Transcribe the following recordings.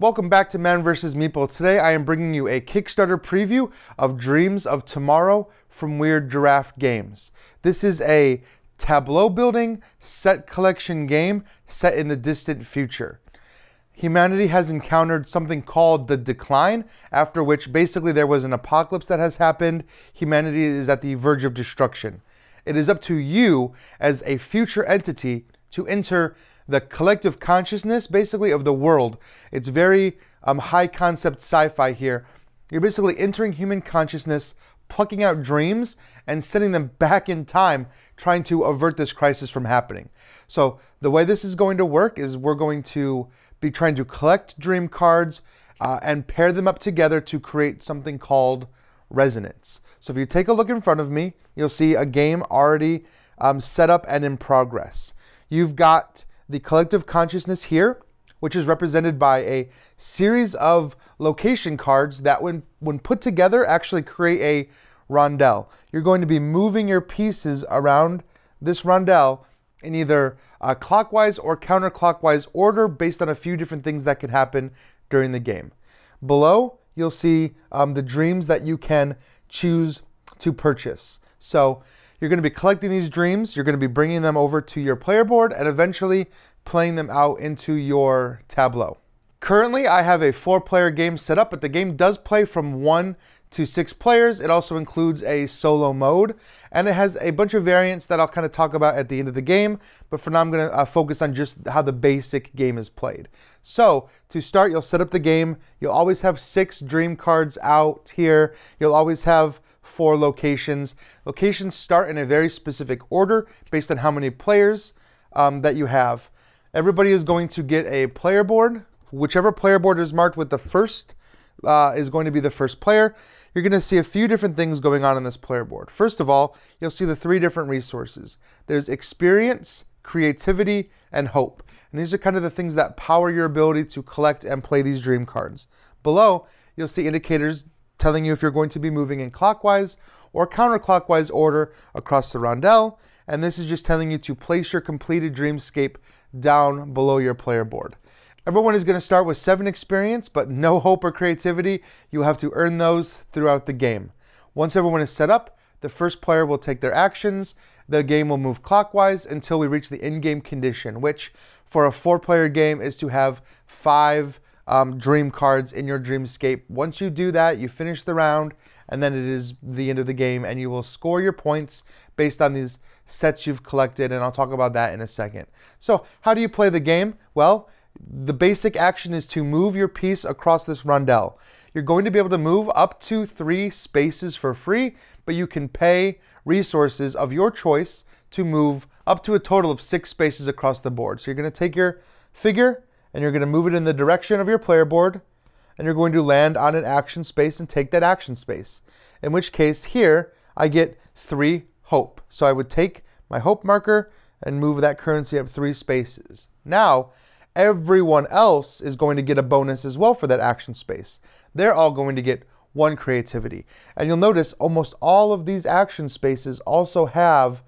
Welcome back to Man vs. Meeple. Today I am bringing you a Kickstarter preview of Dreams of Tomorrow from Weird Giraffe Games. This is a tableau building set collection game set in the distant future. Humanity has encountered something called the Decline, after which basically there was an apocalypse that has happened. Humanity is at the verge of destruction. It is up to you as a future entity to enter the collective consciousness, basically, of the world. It's very high concept sci-fi here. You're basically entering human consciousness, plucking out dreams, and sending them back in time, trying to avert this crisis from happening. So the way this is going to work is we're going to be trying to collect dream cards and pair them up together to create something called resonance. So if you take a look in front of me, you'll see a game already set up and in progress. You've got the collective consciousness here, which is represented by a series of location cards that when put together actually create a rondel. You're going to be moving your pieces around this rondel in either clockwise or counterclockwise order based on a few different things that can happen during the game. Below, you'll see the dreams that you can choose to purchase. So you're going to be collecting these dreams, you're going to be bringing them over to your player board and eventually playing them out into your tableau. Currently, I have a 4-player game set up, but the game does play from 1 to 6 players. It also includes a solo mode, and it has a bunch of variants that I'll kind of talk about at the end of the game, but for now I'm going to focus on just how the basic game is played. So to start, you'll set up the game. You'll always have 6 dream cards out here. You'll always have 4 locations. Locations start in a very specific order based on how many players that you have. Everybody is going to get a player board. Whichever player board is marked with the first is going to be the first player. You're going to see a few different things going on this player board. First of all, you'll see the 3 different resources. There's experience, creativity, and hope. And these are kind of the things that power your ability to collect and play these dream cards. Below, you'll see indicators telling you if you're going to be moving in clockwise or counterclockwise order across the rondel. And this is just telling you to place your completed dreamscape down below your player board. Everyone is going to start with 7 experience, but no hope or creativity. You'll have to earn those throughout the game. Once everyone is set up, the first player will take their actions. The game will move clockwise until we reach the in-game condition, which for a 4-player game is to have 5 dream cards in your dreamscape. Once you do that, you finish the round, and then it is the end of the game, and you will score your points based on these sets you've collected, and I'll talk about that in a second. So how do you play the game? Well, the basic action is to move your piece across this rondel. You're going to be able to move up to 3 spaces for free, but you can pay resources of your choice to move up to a total of 6 spaces across the board. So you're going to take your figure and you're going to move it in the direction of your player board, and you're going to land on an action space and take that action space. In which case here, I get 3 hope. So I would take my hope marker and move that currency up 3 spaces. Now, everyone else is going to get a bonus as well for that action space. They're all going to get 1 creativity. And you'll notice almost all of these action spaces also have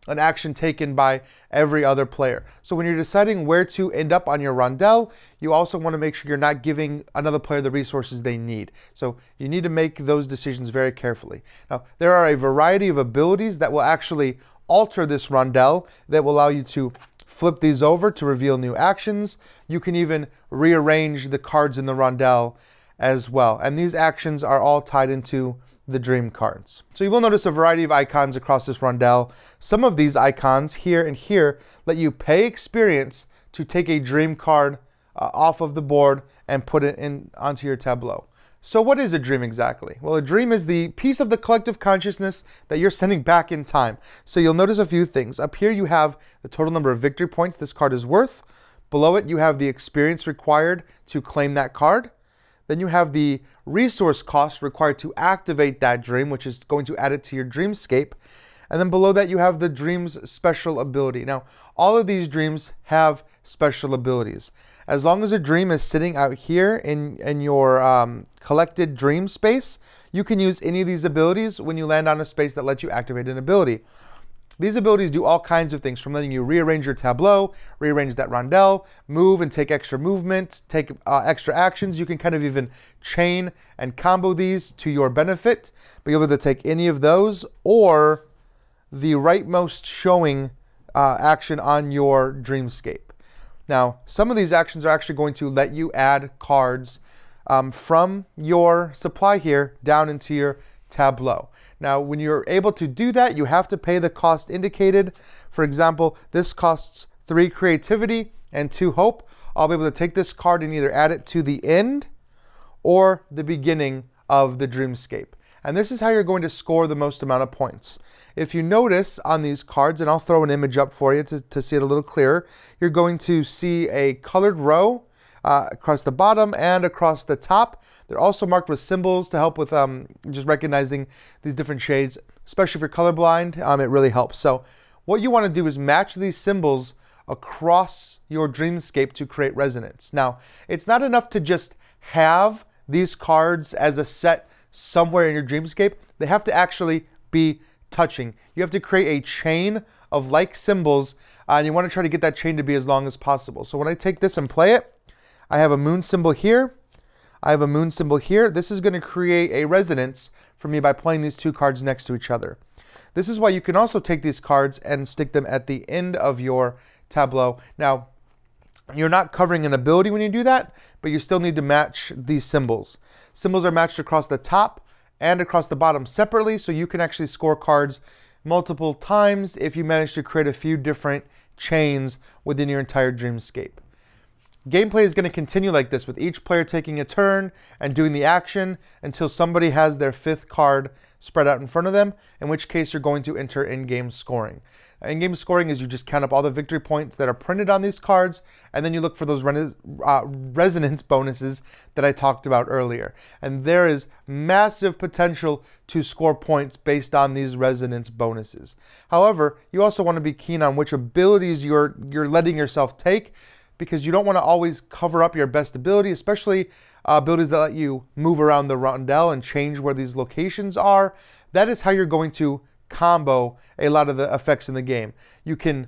an action taken by every other player. So when you're deciding where to end up on your rondel, you also want to make sure you're not giving another player the resources they need. So you need to make those decisions very carefully. Now, there are a variety of abilities that will actually alter this rondel that will allow you to flip these over to reveal new actions. You can even rearrange the cards in the rondel as well. And these actions are all tied into the dream cards. So you will notice a variety of icons across this rondel. Some of these icons here and here let you pay experience to take a dream card off of the board and put it onto your tableau. So what is a dream exactly? Well, a dream is the piece of the collective consciousness that you're sending back in time. So you'll notice a few things. Up here you have the total number of victory points this card is worth. Below it you have the experience required to claim that card. Then you have the resource cost required to activate that dream, which is going to add it to your dreamscape. And then below that you have the dream's special ability. Now, all of these dreams have special abilities. As long as a dream is sitting out here in your collected dream space, you can use any of these abilities when you land on a space that lets you activate an ability. These abilities do all kinds of things, from letting you rearrange your tableau, rearrange that rondel, move and take extra movement, take extra actions. You can kind of even chain and combo these to your benefit. Be able to take any of those or the rightmost showing action on your Dreamscape. Now, some of these actions are actually going to let you add cards from your supply here down into your tableau. Now, when you're able to do that, you have to pay the cost indicated. For example, this costs 3 creativity and 2 hope. I'll be able to take this card and either add it to the end or the beginning of the Dreamscape. And this is how you're going to score the most amount of points. If you notice on these cards, and I'll throw an image up for you to see it a little clearer, you're going to see a colored row across the bottom and across the top. They're also marked with symbols to help with just recognizing these different shades, especially if you're colorblind. It really helps. So what you want to do is match these symbols across your Dreamscape to create resonance. Now, it's not enough to just have these cards as a set somewhere in your Dreamscape. They have to actually be touching. You have to create a chain of like symbols, and you want to try to get that chain to be as long as possible. So when I take this and play it, I have a moon symbol here. I have a moon symbol here. This is going to create a resonance for me by playing these 2 cards next to each other. This is why you can also take these cards and stick them at the end of your tableau. Now, you're not covering an ability when you do that, but you still need to match these symbols. Symbols are matched across the top and across the bottom separately, so you can actually score cards multiple times if you manage to create a few different chains within your entire Dreamscape. Gameplay is going to continue like this, with each player taking a turn and doing the action until somebody has their 5th card spread out in front of them, in which case you're going to enter in-game scoring. In-game scoring is you just count up all the victory points that are printed on these cards, and then you look for those resonance bonuses that I talked about earlier. And there is massive potential to score points based on these resonance bonuses. However, you also want to be keen on which abilities you're letting yourself take, because you don't want to always cover up your best ability, especially abilities that let you move around the rondel and change where these locations are. That is how you're going to combo a lot of the effects in the game. You can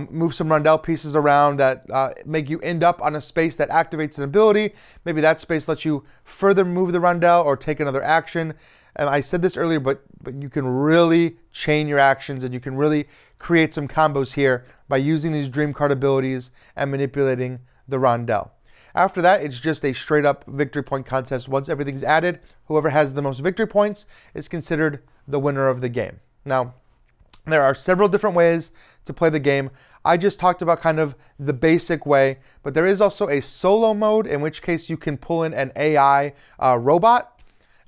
move some rondel pieces around that make you end up on a space that activates an ability. Maybe that space lets you further move the rondel or take another action. And I said this earlier, but you can really chain your actions, and you can really create some combos here by using these dream card abilities and manipulating the rondel. After that, it's just a straight up victory point contest. Once everything's added, whoever has the most victory points is considered the winner of the game. Now, there are several different ways to play the game. I just talked about kind of the basic way, but there is also a solo mode, in which case you can pull in an AI robot.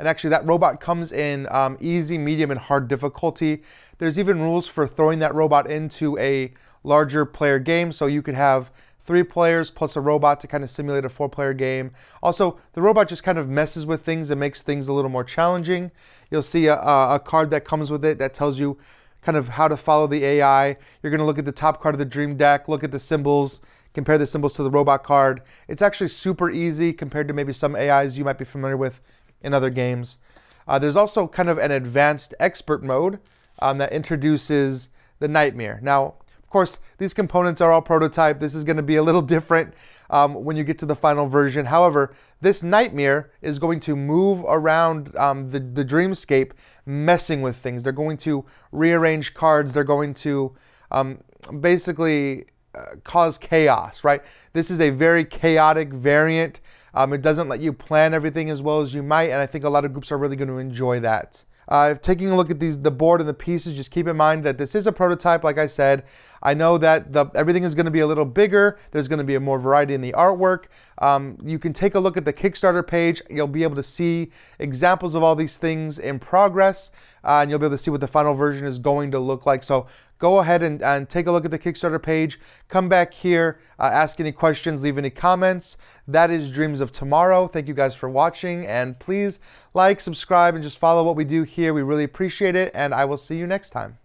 And actually that robot comes in easy, medium, and hard difficulty. There's even rules for throwing that robot into a larger player game, so you could have 3 players plus a robot to kind of simulate a 4-player game. Also, the robot just kind of messes with things and makes things a little more challenging. You'll see a card that comes with it that tells you kind of how to follow the AI. You're going to look at the top card of the dream deck, look at the symbols, compare the symbols to the robot card. It's actually super easy compared to maybe some AIs you might be familiar with in other games. There's also kind of an advanced expert mode that introduces the nightmare. Now, of course, these components are all prototype. This is going to be a little different when you get to the final version. However, this nightmare is going to move around the Dreamscape, messing with things. They're going to rearrange cards. They're going to basically cause chaos, right? This is a very chaotic variant. It doesn't let you plan everything as well as you might, and I think a lot of groups are really going to enjoy that. Taking a look at the board and the pieces, just keep in mind that this is a prototype, like I said. I know that everything is going to be a little bigger. There's going to be more variety in the artwork. You can take a look at the Kickstarter page. You'll be able to see examples of all these things in progress, and you'll be able to see what the final version is going to look like. So go ahead and take a look at the Kickstarter page. Come back here, ask any questions, leave any comments. That is Dreams of Tomorrow. Thank you guys for watching, and please like, subscribe, and just follow what we do here. We really appreciate it, and I will see you next time.